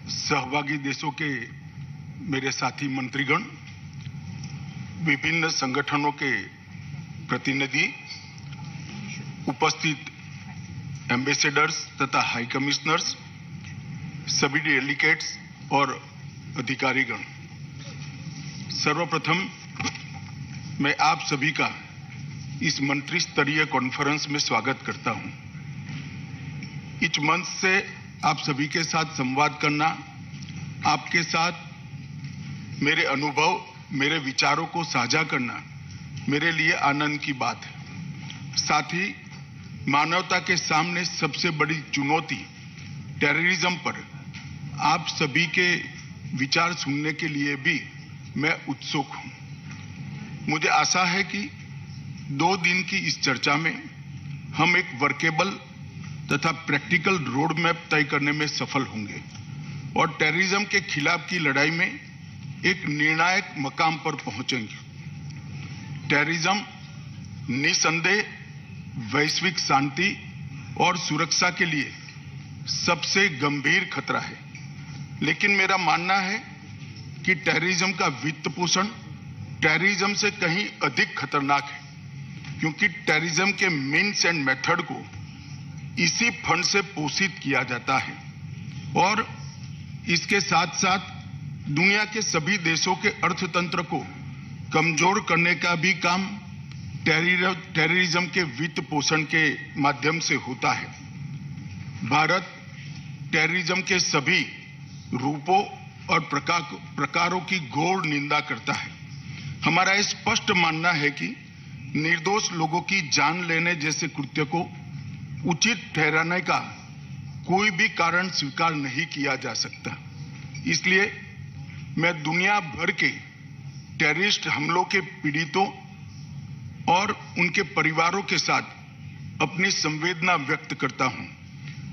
सहभागी देशों के मेरे साथी मंत्रीगण, विभिन्न संगठनों के प्रतिनिधि, उपस्थित एम्बेसडर्स तथा हाई कमिश्नर्स, सभी डेलीगेट्स और अधिकारीगण, सर्वप्रथम मैं आप सभी का इस मंत्री स्तरीय कॉन्फ्रेंस में स्वागत करता हूं। इस मंच से आप सभी के साथ संवाद करना, आपके साथ मेरे अनुभव, मेरे विचारों को साझा करना मेरे लिए आनंद की बात है। साथ ही मानवता के सामने सबसे बड़ी चुनौती टेररिज्म पर आप सभी के विचार सुनने के लिए भी मैं उत्सुक हूं। मुझे आशा है कि 2 दिन की इस चर्चा में हम एक वर्केबल तथा प्रैक्टिकल रोड मैप तय करने में सफल होंगे और टेररिज्म के खिलाफ की लड़ाई में एक निर्णायक मकाम पर पहुंचेंगे। टेररिज्म निसंदेह वैश्विक शांति और सुरक्षा के लिए सबसे गंभीर खतरा है, लेकिन मेरा मानना है कि टेररिज्म का वित्त पोषण टेररिज्म से कहीं अधिक खतरनाक है, क्योंकि टेररिज्म के मीन्स एंड मेथड को इसी फंड से पोषित किया जाता है और इसके साथ साथ दुनिया के सभी देशों के अर्थतंत्र को कमजोर करने का भी काम टेररिज्म के वित्त पोषण के माध्यम से होता है। भारत टेररिज्म के सभी रूपों और प्रकारों की घोर निंदा करता है। हमारा स्पष्ट मानना है कि निर्दोष लोगों की जान लेने जैसे कृत्य को उचित ठहराने का कोई भी कारण स्वीकार नहीं किया जा सकता। इसलिए मैं दुनिया भर के टेररिस्ट हमलों के पीड़ितों और उनके परिवारों के साथ अपनी संवेदना व्यक्त करता हूं।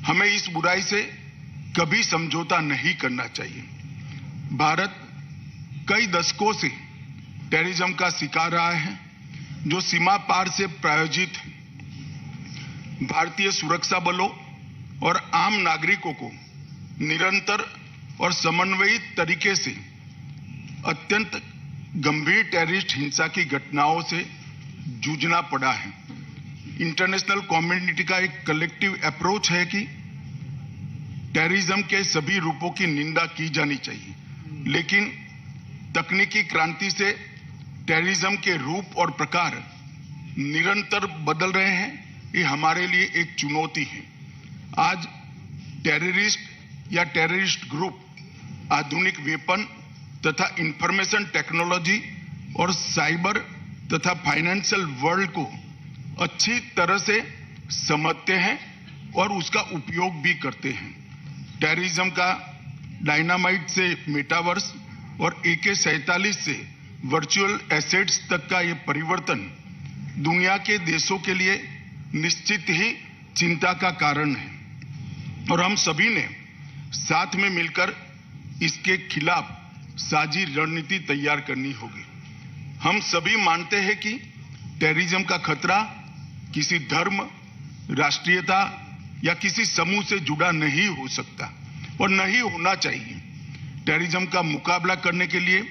हमें इस बुराई से कभी समझौता नहीं करना चाहिए। भारत कई दशकों से टेररिज्म का शिकार रहा है, जो सीमा पार से प्रायोजित है। भारतीय सुरक्षा बलों और आम नागरिकों को निरंतर और समन्वयित तरीके से अत्यंत गंभीर टेररिस्ट हिंसा की घटनाओं से जूझना पड़ा है। इंटरनेशनल कम्युनिटी का एक कलेक्टिव अप्रोच है कि टेररिज्म के सभी रूपों की निंदा की जानी चाहिए, लेकिन तकनीकी क्रांति से टेररिज्म के रूप और प्रकार निरंतर बदल रहे हैं। ये हमारे लिए एक चुनौती है। आज टेररिस्ट या टेररिस्ट ग्रुप आधुनिक वेपन तथा इंफॉर्मेशन टेक्नोलॉजी और साइबर तथा फाइनेंशियल वर्ल्ड को अच्छी तरह से समझते हैं और उसका उपयोग भी करते हैं। टेररिज्म का डायनामाइट से मेटावर्स और AK-47 से वर्चुअल एसेट्स तक का ये परिवर्तन दुनिया के देशों के लिए निश्चित ही चिंता का कारण है और हम सभी ने साथ में मिलकर इसके खिलाफ साझी रणनीति तैयार करनी होगी। हम सभी मानते हैं कि टेररिज्म का खतरा किसी धर्म, राष्ट्रीयता या किसी समूह से जुड़ा नहीं हो सकता और नहीं होना चाहिए। टेररिज्म का मुकाबला करने के लिए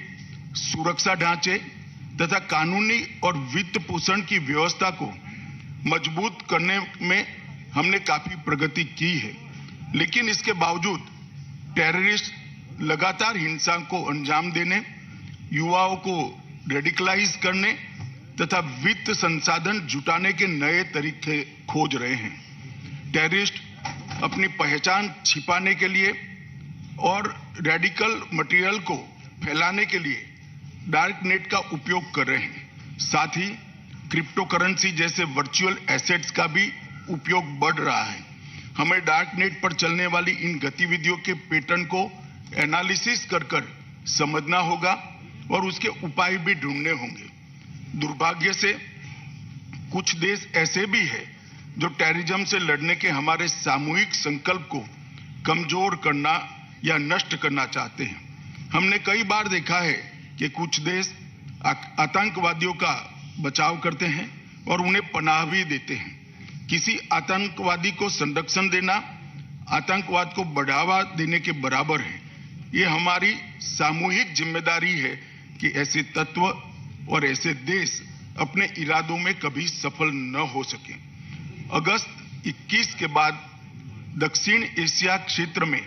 सुरक्षा ढांचे तथा कानूनी और वित्त पोषण की व्यवस्था को मजबूत करने में हमने काफी प्रगति की है, लेकिन इसके बावजूद टेररिस्ट लगातार हिंसा को अंजाम देने, युवाओं को रेडिकलाइज करने तथा वित्त संसाधन जुटाने के नए तरीके खोज रहे हैं। टेररिस्ट अपनी पहचान छिपाने के लिए और रेडिकल मटेरियल को फैलाने के लिए डार्क नेट का उपयोग कर रहे हैं। साथ ही क्रिप्टो करेंसी जैसे वर्चुअल एसेट्स का भी उपयोग बढ़ रहा है। हमें डार्क नेट पर चलने वाली इन गतिविधियों के पैटर्न को एनालिसिस कर समझना होगा और उसके उपाय भी ढूंढने होंगे। दुर्भाग्य से कुछ देश ऐसे भी हैं जो टेररिज्म से लड़ने के हमारे सामूहिक संकल्प को कमजोर करना या नष्ट करना चाहते हैं। हमने कई बार देखा है कि कुछ देश आतंकवादियों का बचाव करते हैं और उन्हें पनाह भी देते हैं। किसी आतंकवादी को संरक्षण देना आतंकवाद को बढ़ावा देने के बराबर है। ये हमारी सामूहिक जिम्मेदारी है कि ऐसे तत्व और ऐसे देश अपने इरादों में कभी सफल न हो सके। अगस्त 21 के बाद दक्षिण एशिया क्षेत्र में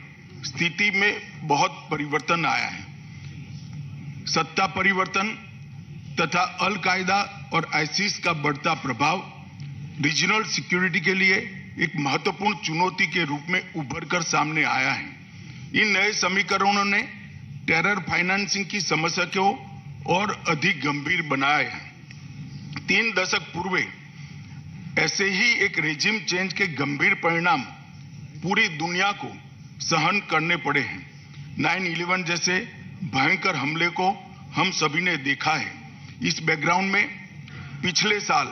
स्थिति में बहुत परिवर्तन आया है। सत्ता परिवर्तन तथा अल कायदा और आईसिस का बढ़ता प्रभाव रीजनल सिक्योरिटी के लिए एक महत्वपूर्ण चुनौती के रूप में उभर कर सामने आया है। इन नए समीकरणों ने टेरर फाइनेंसिंग की समस्या को और अधिक गंभीर बनाया है। 3 दशक पूर्व ऐसे ही एक रेजिम चेंज के गंभीर परिणाम पूरी दुनिया को सहन करने पड़े हैं। 9/11 जैसे भयंकर हमले को हम सभी ने देखा है। इस बैकग्राउंड में पिछले साल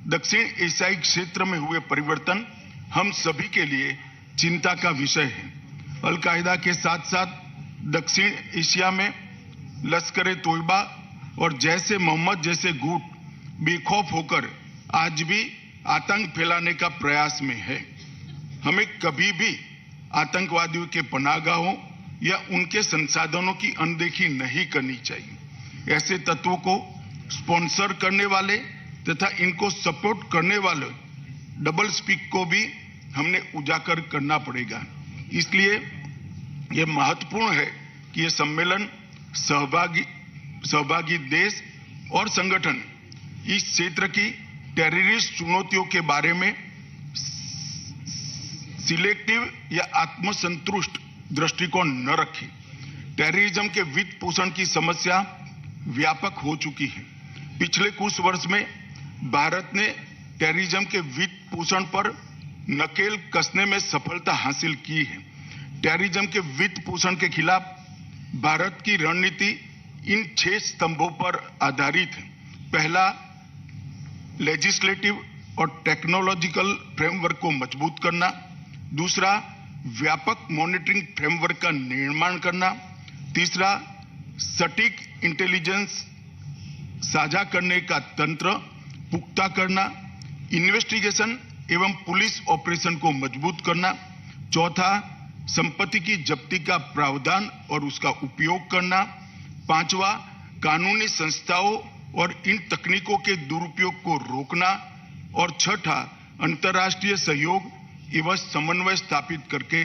दक्षिण एशियाई क्षेत्र में हुए परिवर्तन हम सभी के लिए चिंता का विषय है। अल कायदा के साथ साथ दक्षिण एशिया में लश्कर ए तोयबा और जैसे मोहम्मद जैसे गुट बेखौफ होकर आज भी आतंक फैलाने का प्रयास में है। हमें कभी भी आतंकवादियों के पनाहगाहों या उनके संसाधनों की अनदेखी नहीं करनी चाहिए। ऐसे तत्वों को स्पॉन्सर करने वाले तथा इनको सपोर्ट करने वाले डबल स्पीक को भी हमने उजागर करना पड़ेगा। इसलिए यह महत्वपूर्ण है कि यह सम्मेलन सहभागी देश और संगठन इस क्षेत्र की टेररिस्ट चुनौतियों के बारे में सिलेक्टिव या आत्मसंतुष्ट दृष्टिकोण न रखें। टेररिज्म के वित्त पोषण की समस्या व्यापक हो चुकी है। पिछले कुछ वर्ष में भारत ने टेररिज्म के वित्त पोषण पर नकेल कसने में सफलता हासिल की है। टेररिज्म के वित्त पोषण के खिलाफ भारत की रणनीति इन 6 स्तंभों पर आधारित है। पहला, लेजिस्लेटिव और टेक्नोलॉजिकल फ्रेमवर्क को मजबूत करना। दूसरा, व्यापक मॉनिटरिंग फ्रेमवर्क का निर्माण करना। तीसरा, सटीक इंटेलिजेंस साझा करने का तंत्र पुख्ता करना। इन्वेस्टिगेशन एवं पुलिस ऑपरेशन को मजबूत करना। चौथा, संपत्ति की जब्ती का प्रावधान और उसका उपयोग करना। पांचवा, कानूनी संस्थाओं और इन तकनीकों के दुरुपयोग को रोकना। और छठा, अंतर्राष्ट्रीय सहयोग एवं समन्वय स्थापित करके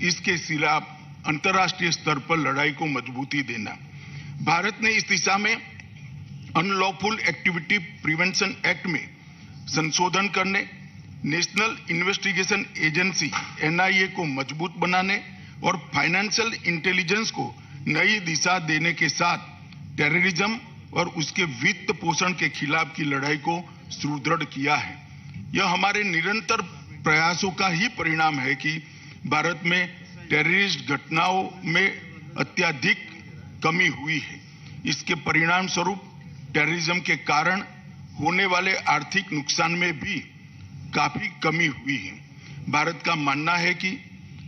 इसके खिलाफ अंतर्राष्ट्रीय स्तर पर लड़ाई को मजबूती देना। भारत ने इस दिशा में अनलॉफुल एक्टिविटी प्रिवेंशन एक्ट में संशोधन करने, नेशनल इन्वेस्टिगेशन एजेंसी NIA को मजबूत बनाने और फाइनेंशियल इंटेलिजेंस को नई दिशा देने के साथ टेररिज्म और उसके वित्त पोषण के खिलाफ की लड़ाई को सुदृढ़ किया है। यह हमारे निरंतर प्रयासों का ही परिणाम है कि भारत में टेररिस्ट घटनाओं में अत्यधिक कमी हुई है। इसके परिणाम स्वरूप टेररिज्म के कारण होने वाले आर्थिक नुकसान में भी काफी कमी हुई है। भारत का मानना है कि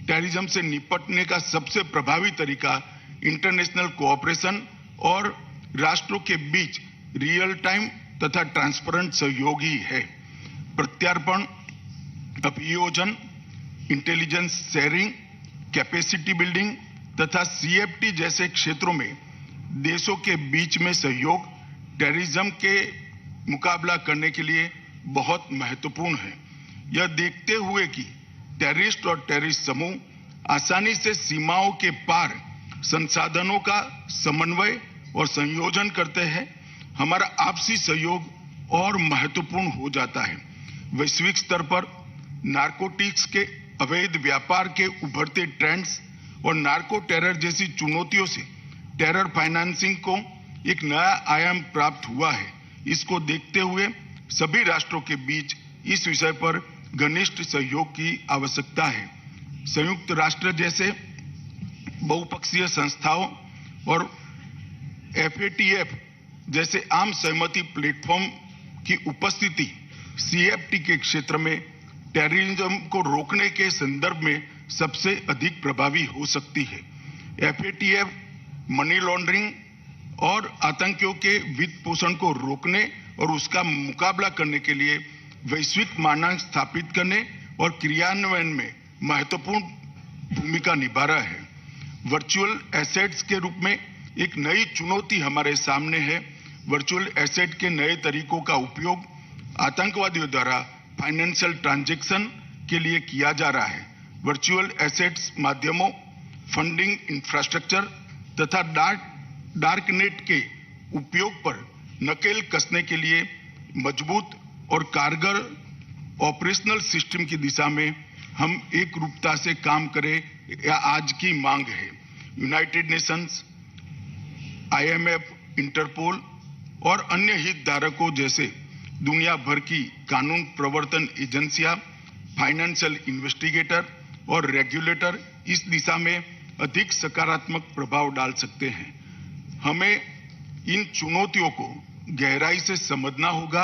टेररिज्म से निपटने का सबसे प्रभावी तरीका इंटरनेशनल कोऑपरेशन और राष्ट्रों के बीच रियल टाइम तथा ट्रांसपेरेंट सहयोग ही है। प्रत्यार्पण, अभियोजन, इंटेलिजेंस शेयरिंग, कैपेसिटी बिल्डिंग तथा CFT जैसे क्षेत्रों में देशों के बीच में सहयोग टेररिज्म के मुकाबला करने के लिए बहुत महत्वपूर्ण है। यह देखते हुए कि टेररिस्ट और टेररिस्ट समूह आसानी से सीमाओं के पार संसाधनों का समन्वय और संयोजन करते हैं, हमारा आपसी सहयोग और महत्वपूर्ण हो जाता है। वैश्विक स्तर पर नारकोटिक्स के अवैध व्यापार के उभरते ट्रेंड्स और नार्को टेरर जैसी चुनौतियों से टेरर फाइनेंसिंग को एक नया आयाम प्राप्त हुआ है। इसको देखते हुए सभी राष्ट्रों के बीच इस विषय पर घनिष्ठ सहयोग की आवश्यकता है। संयुक्त राष्ट्र जैसे बहुपक्षीय संस्थाओं और FATF जैसे आम सहमति प्लेटफॉर्म की उपस्थिति CFT के क्षेत्र में टेररिज्म को रोकने के संदर्भ में सबसे अधिक प्रभावी हो सकती है। FATF मनी लॉन्ड्रिंग और आतंकियों के वित्त पोषण को रोकने और उसका मुकाबला करने के लिए वैश्विक मानक स्थापित करने और क्रियान्वयन में महत्वपूर्ण भूमिका निभा रहा है। वर्चुअल एसेट्स के रूप में एक नई चुनौती हमारे सामने है। वर्चुअल एसेट के नए तरीकों का उपयोग आतंकवादियों द्वारा फाइनेंशियल ट्रांजैक्शन के लिए किया जा रहा है। वर्चुअल एसेट्स माध्यमों, फंडिंग इंफ्रास्ट्रक्चर तथा डार्क नेट के उपयोग पर नकेल कसने के लिए मजबूत और कारगर ऑपरेशनल सिस्टम की दिशा में हम एक रूपता से काम करें, यह आज की मांग है। यूनाइटेड नेशंस, IMF, इंटरपोल और अन्य हितधारकों जैसे दुनिया भर की कानून प्रवर्तन एजेंसियां, फाइनेंशियल इन्वेस्टिगेटर और रेगुलेटर इस दिशा में अधिक सकारात्मक प्रभाव डाल सकते हैं। हमें इन चुनौतियों को गहराई से समझना होगा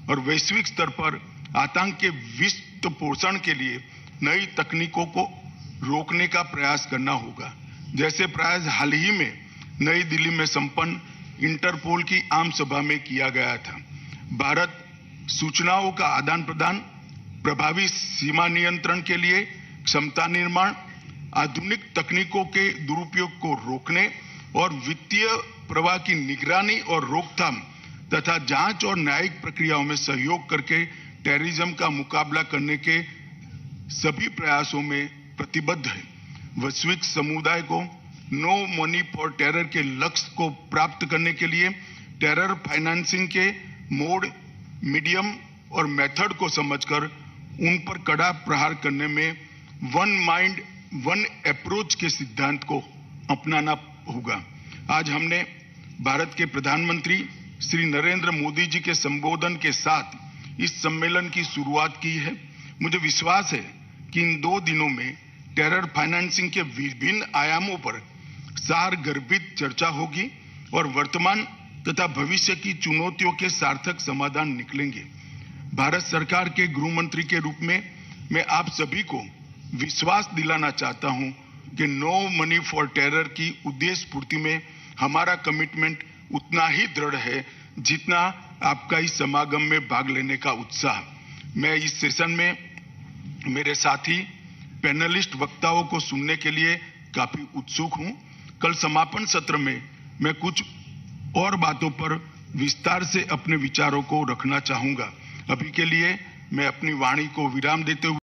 और वैश्विक स्तर पर आतंक के वित्त पोषण के लिए नई तकनीकों को रोकने का प्रयास करना होगा। जैसे प्रयास हाल ही में नई दिल्ली में संपन्न इंटरपोल की आम सभा में किया गया था। भारत सूचनाओं का आदान प्रदान, प्रभावी सीमा नियंत्रण के लिए क्षमता निर्माण, आधुनिक तकनीकों के दुरुपयोग को रोकने और वित्तीय प्रवाह की निगरानी और रोकथाम तथा जांच और न्यायिक प्रक्रियाओं में सहयोग करके टेररिज्म का मुकाबला करने के सभी प्रयासों में प्रतिबद्ध है। वैश्विक समुदाय को नो मनी फॉर टेरर के लक्ष्य को प्राप्त करने के लिए टेरर फाइनेंसिंग के मोड, मीडियम और मेथड को समझकर उन पर कड़ा प्रहार करने में वन माइंड वन अप्रोच के सिद्धांत को अपनाना होगा। आज हमने भारत के प्रधानमंत्री श्री नरेंद्र मोदी जी के संबोधन के साथ इस सम्मेलन की शुरुआत की है। मुझे विश्वास है कि इन 2 दिनों में टेरर फाइनेंसिंग के विभिन्न आयामों पर सारगर्भित चर्चा होगी और वर्तमान तथा भविष्य की चुनौतियों के सार्थक समाधान निकलेंगे। भारत सरकार के गृह मंत्री के रूप में मैं आप सभी को विश्वास दिलाना चाहता हूं कि नो मनी फॉर टेरर की उद्देश्य पूर्ति में हमारा कमिटमेंट उतना ही दृढ़ है जितना आपका इस समागम में भाग लेने का उत्साह। मैं इस सेशन में मेरे साथी पैनलिस्ट वक्ताओं को सुनने के लिए काफी उत्सुक हूं। कल समापन सत्र में मैं कुछ और बातों पर विस्तार से अपने विचारों को रखना चाहूंगा। अभी के लिए मैं अपनी वाणी को विराम देते हुए